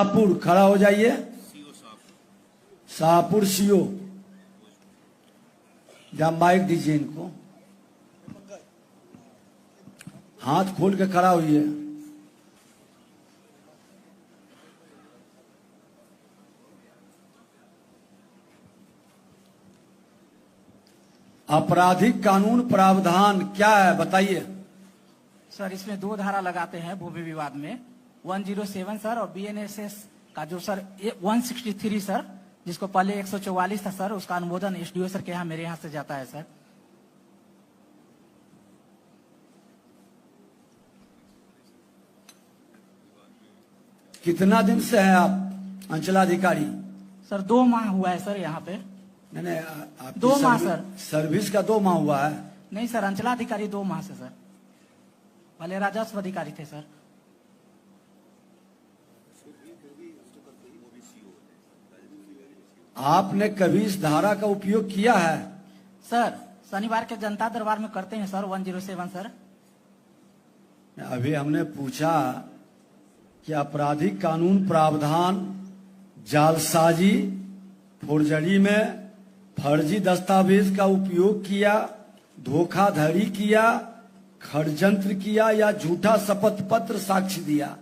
शाहपुर, खड़ा हो जाइए। शाहपुर सीओ, जहां माइक दीजिए इनको, हाथ खोल के खड़ा होइए। आपराधिक कानून प्रावधान क्या है बताइए। सर इसमें 2 धारा लगाते हैं भूमि विवाद में, 107 सर, और बीएनएसएस का जो सर 163 सर, जिसको पहले 144 था सर, उसका अनुमोदन एसडीओ सर के यहाँ मेरे यहाँ से जाता है सर। कितना दिन से हैं आप अंचलाधिकारी? सर 2 माह हुआ है सर यहाँ पे। नहीं, आपकी 2 माह सर। सर्विस का 2 माह हुआ है? नहीं सर, अंचलाधिकारी 2 माह से सर, पहले राजस्व अधिकारी थे सर। आपने कभी इस धारा का उपयोग किया है? सर शनिवार के जनता दरबार में करते हैं सर, 107 सर। अभी हमने पूछा कि आपराधिक कानून प्रावधान जालसाजी, फोर्जरी में फर्जी दस्तावेज का उपयोग किया, धोखाधड़ी किया, षड्यंत्र किया या झूठा शपथ पत्र साक्ष्य दिया।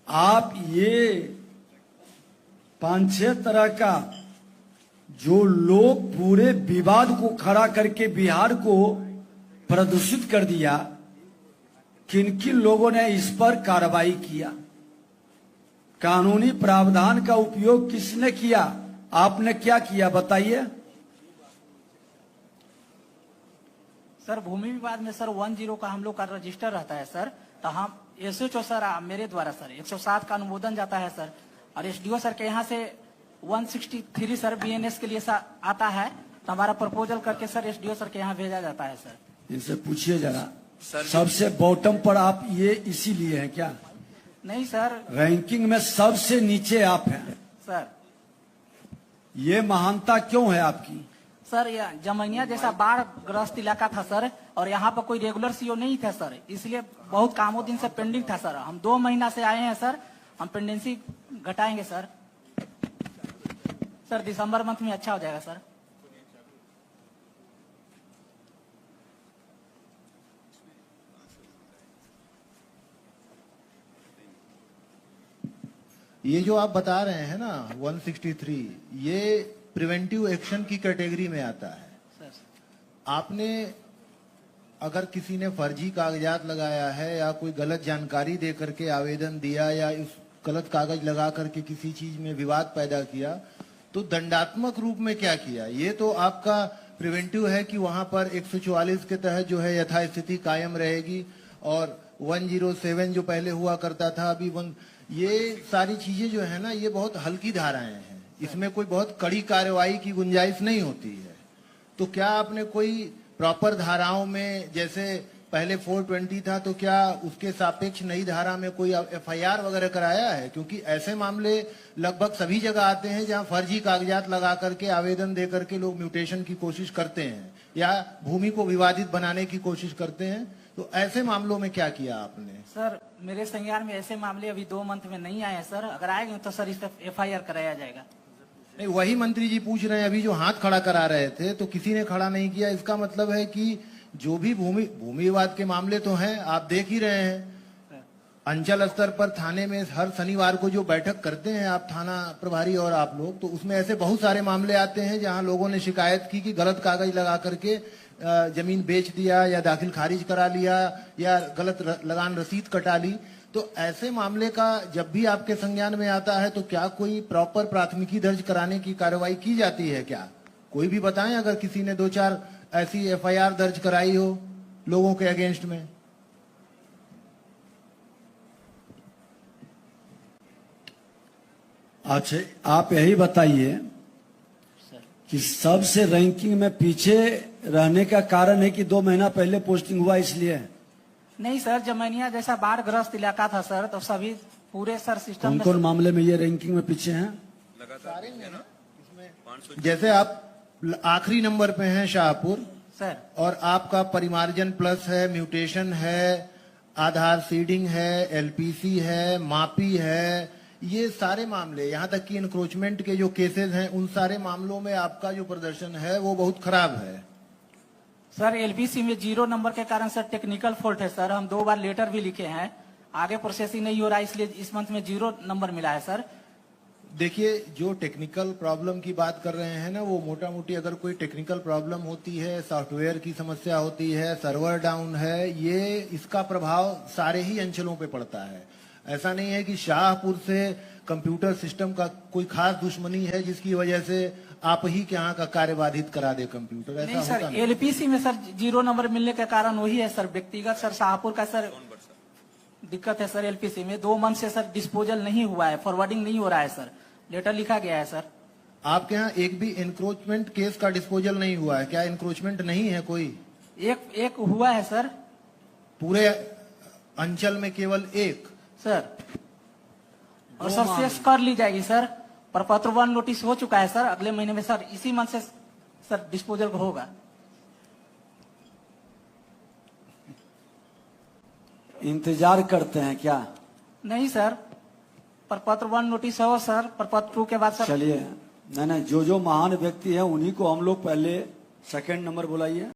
आप ये 5-6 तरह का जो लोग पूरे विवाद को खड़ा करके बिहार को प्रदूषित कर दिया, किन किन लोगों ने इस पर कार्रवाई किया? कानूनी प्रावधान का उपयोग किसने किया? आपने क्या किया बताइए। सर भूमि विवाद में सर 10 का हम लोग का रजिस्टर रहता है सर, तो हम एसएचओ सर मेरे द्वारा सर 107 का अनुमोदन जाता है सर, और एसडीओ सर के यहाँ से 163 सर बीएनएस के लिए आता है, तो हमारा प्रपोजल करके सर एसडीओ सर के यहाँ भेजा जाता है सर। इनसे पूछिए जरा, सबसे बॉटम पर आप ये इसीलिए हैं क्या? नहीं सर, रैंकिंग में सबसे नीचे आप हैं सर। ये महानता क्यों है आपकी? सर यह जमैनिया जैसा बाढ़ ग्रस्त इलाका था सर, और यहाँ पर कोई रेगुलर सीओ नहीं था सर, इसलिए बहुत कामों दिन से पेंडिंग था सर। हम 2 महीना से आए हैं सर, हम पेंडेंसी घटाएंगे सर। सर दिसंबर मंथ में अच्छा हो जाएगा सर। ये जो आप बता रहे हैं ना 163, ये प्रिवेंटिव एक्शन की कैटेगरी में आता है। सर आपने अगर किसी ने फर्जी कागजात लगाया है या कोई गलत जानकारी दे करके आवेदन दिया या उस गलत कागज लगा करके किसी चीज में विवाद पैदा किया, तो दंडात्मक रूप में क्या किया? ये तो आपका प्रिवेंटिव है कि वहां पर 144 के तहत जो है यथास्थिति कायम रहेगी, और 107 जो पहले हुआ करता था अभी ये सारी चीजें जो है ना, ये बहुत हल्की धाराएं हैं, इसमें कोई बहुत कड़ी कार्रवाई की गुंजाइश नहीं होती है। तो क्या आपने कोई प्रॉपर धाराओं में, जैसे पहले 420 था, तो क्या उसके सापेक्ष नई धारा में कोई एफआईआर वगैरह कराया है? क्योंकि ऐसे मामले लगभग सभी जगह आते हैं जहां फर्जी कागजात लगा करके आवेदन दे करके लोग म्यूटेशन की कोशिश करते हैं या भूमि को विवादित बनाने की कोशिश करते हैं। तो ऐसे मामलों में क्या किया आपने? सर मेरे संज्ञान में ऐसे मामले अभी 2 मंथ में नहीं आए हैं सर, अगर आएंगे तो सर इस पर एफआईआर कराया जाएगा। नहीं, वही मंत्री जी पूछ रहे हैं, अभी जो हाथ खड़ा करा रहे थे तो किसी ने खड़ा नहीं किया। इसका मतलब है कि जो भी भूमि विवाद के मामले तो हैं, आप देख ही रहे हैं, अंचल स्तर पर थाने में हर शनिवार को जो बैठक करते हैं आप थाना प्रभारी और आप लोग, तो उसमें ऐसे बहुत सारे मामले आते हैं जहां लोगों ने शिकायत की कि गलत कागज लगा करके जमीन बेच दिया या दाखिल खारिज करा लिया या गलत लगान रसीद कटा ली। तो ऐसे मामले का जब भी आपके संज्ञान में आता है तो क्या कोई प्रॉपर प्राथमिकी दर्ज कराने की कार्रवाई की जाती है क्या? कोई भी बताएं अगर किसी ने 2-4 ऐसी एफआईआर दर्ज कराई हो लोगों के अगेंस्ट में। अच्छा, आप यही बताइए कि सबसे रैंकिंग में पीछे रहने का कारण है कि 2 महीना पहले पोस्टिंग हुआ इसलिए? नहीं सर, जमैनिया जैसा बाढ़ ग्रस्त इलाका था सर, तो सभी पूरे सर सिस्टम कौन मामले में ये रैंकिंग में पीछे हैं? सारे में ना, इसमें जैसे आप आखिरी नंबर पे हैं शाहपुर सर, और आपका परिमार्जन प्लस है, म्यूटेशन है, आधार सीडिंग है, एलपीसी है, मापी है, ये सारे मामले, यहाँ तक कि इंक्रोचमेंट के जो केसेस हैं, उन सारे मामलों में आपका जो प्रदर्शन है वो बहुत खराब है। सर एलपीसी में 0 नंबर के कारण सर टेक्निकल फॉल्ट है सर, हम 2 बार लेटर भी लिखे हैं, आगे प्रोसेसिंग नहीं हो रहा है, इसलिए इस मंथ में 0 नंबर मिला है सर। देखिए, जो टेक्निकल प्रॉब्लम की बात कर रहे हैं ना, वो मोटा मोटी अगर कोई टेक्निकल प्रॉब्लम होती है, सॉफ्टवेयर की समस्या होती है, सर्वर डाउन है, ये इसका प्रभाव सारे ही अंचलों पे पड़ता है। ऐसा नहीं है कि शाहपुर से कंप्यूटर सिस्टम का कोई खास दुश्मनी है जिसकी वजह से आप ही के यहाँ का कार्य बाधित करा दे कंप्यूटर, ऐसा नहीं सर, होता नहीं। एलपीसी में सर 0 नंबर मिलने के कारण वही है सर, व्यक्तिगत सर शाहपुर का सर दिक्कत है सर। एलपीसी में 2 मंथ से सर डिस्पोजल नहीं हुआ है, फॉरवर्डिंग नहीं हो रहा है सर, लेटर लिखा गया है सर। आपके यहाँ एक भी इंक्रोचमेंट केस का डिस्पोजल नहीं हुआ है क्या? इंक्रोचमेंट नहीं है कोई? एक हुआ है सर, पूरे अंचल में केवल एक सर, और सर सेस कर ली जाएगी सर, प्रपत्र 1 नोटिस हो चुका है सर, अगले महीने में सर इसी मंथ से सर डिस्पोजल होगा। इंतजार करते हैं क्या? नहीं सर, प्रपत्र 1 नोटिस हो सर, प्रपत्र 2 के बाद सर। चलिए, नहीं जो महान व्यक्ति है उन्हीं को हम लोग पहले सेकंड नंबर बुलाइए।